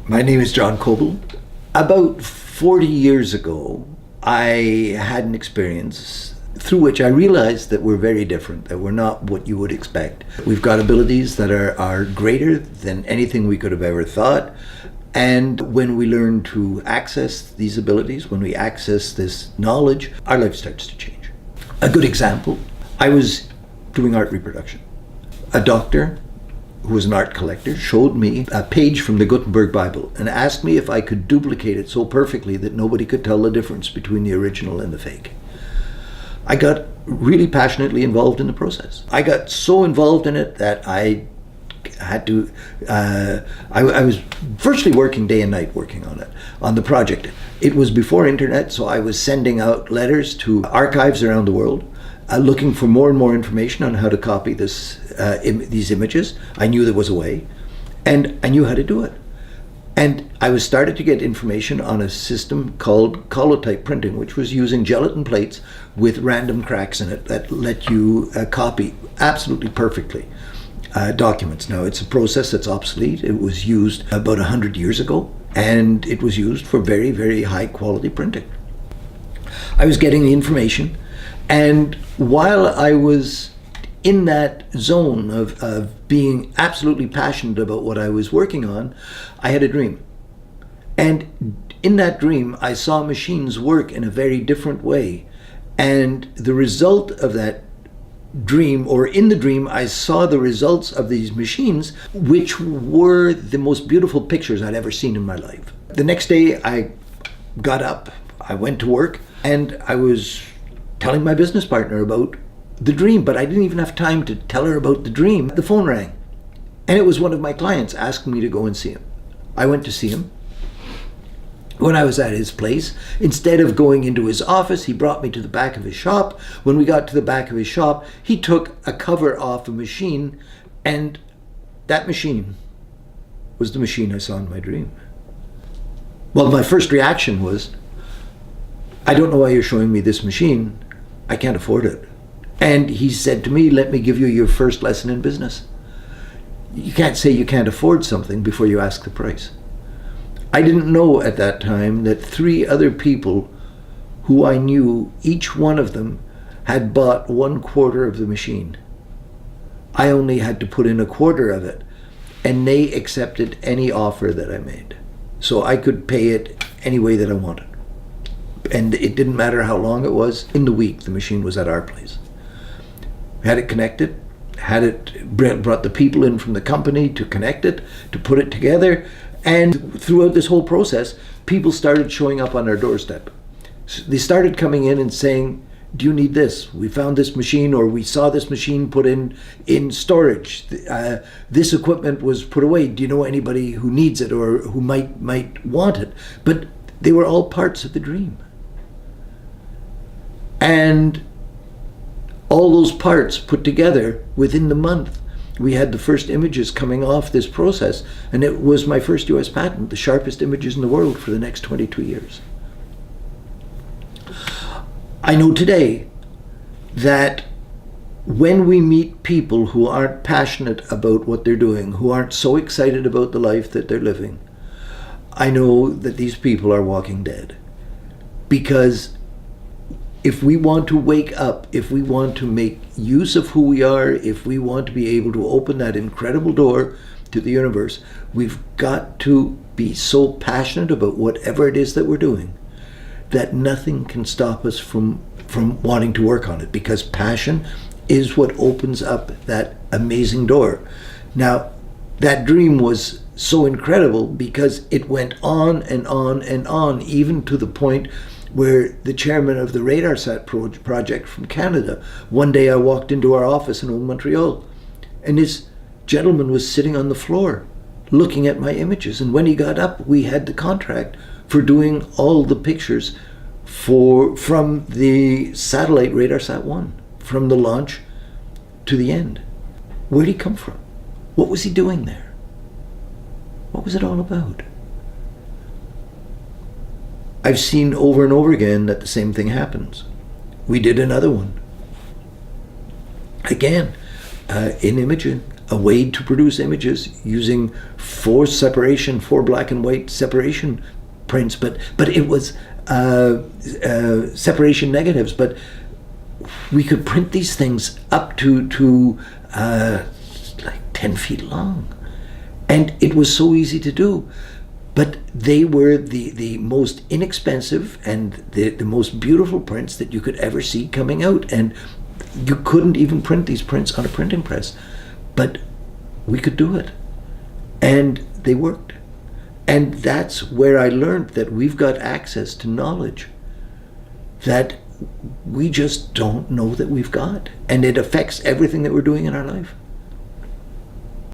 My name is John Kobel. About 40 years ago, I had an experience through which I realized that we're very different, that we're not what you would expect. We've got abilities that are greater than anything we could have ever thought. And when we learn to access these abilities, when we access this knowledge, our life starts to change. A good example, I was doing art reproduction. A doctor who was an art collector showed me a page from the Gutenberg Bible and asked me if I could duplicate it so perfectly that nobody could tell the difference between the original and the fake. I got really passionately involved in the process. I got so involved in it that I had to, I was virtually working day and night working on it, on the project. It was before internet, so I was sending out letters to archives around the world, looking for more and more information on how to copy these images. I knew there was a way, and I knew how to do it. And I was started to get information on a system called collotype printing, which was using gelatin plates with random cracks in it that let you copy absolutely perfectly documents. Now, it's a process that's obsolete. It was used about 100 years ago, and it was used for very, very high quality printing. I was getting the information, and while I was in that zone of being absolutely passionate about what I was working on, I had a dream. And in that dream, I saw machines work in a very different way. And the result of that dream, or in the dream, I saw the results of these machines, which were the most beautiful pictures I'd ever seen in my life. The next day, I got up, I went to work, and I was telling my business partner about the dream, but I didn't even have time to tell her about the dream. The phone rang, and it was one of my clients asking me to go and see him. I went to see him. When I was at his place, instead of going into his office, he brought me to the back of his shop. When we got to the back of his shop, he took a cover off a machine, and that machine was the machine I saw in my dream. Well, my first reaction was, I don't know why you're showing me this machine. I can't afford it. And he said to me, let me give you your first lesson in business. You can't say you can't afford something before you ask the price. I didn't know at that time that 3 other people who I knew, each one of them had bought 1/4 of the machine. I only had to put in 1/4 of it, and they accepted any offer that I made. So I could pay it any way that I wanted. And it didn't matter how long it was. In the week, the machine was at our place. Had it connected, brought the people in from the company to connect it, to put it together. And throughout this whole process, people started showing up on our doorstep. They started coming in and saying, do you need this? We found this machine, or we saw this machine put in storage. This equipment was put away. Do you know anybody who needs it or who might want it? But they were all parts of the dream. And all those parts put together within the month, we had the first images coming off this process, and it was my first US patent, the sharpest images in the world for the next 22 years. I know today that when we meet people who aren't passionate about what they're doing, who aren't so excited about the life that they're living, I know that these people are walking dead. Because if we want to wake up, if we want to make use of who we are, if we want to be able to open that incredible door to the universe, we've got to be so passionate about whatever it is that we're doing that nothing can stop us from wanting to work on it, because passion is what opens up that amazing door. Now, that dream was so incredible because it went on and on and on, even to the point where the chairman of the RadarSat project from Canada, one day I walked into our office in Old Montreal, and this gentleman was sitting on the floor looking at my images. And when he got up, we had the contract for doing all the pictures from the satellite RadarSat 1, from the launch to the end. Where'd he come from? What was he doing there? What was it all about? I've seen over and over again that the same thing happens. We did another one. Again, in imaging, a way to produce images using four black and white separation prints, but it was separation negatives. But we could print these things up to like 10 feet long, and it was so easy to do. But they were the most inexpensive and the most beautiful prints that you could ever see coming out, and you couldn't even print these prints on a printing press. But we could do it, and they worked. And that's where I learned that we've got access to knowledge that we just don't know that we've got, and it affects everything that we're doing in our life.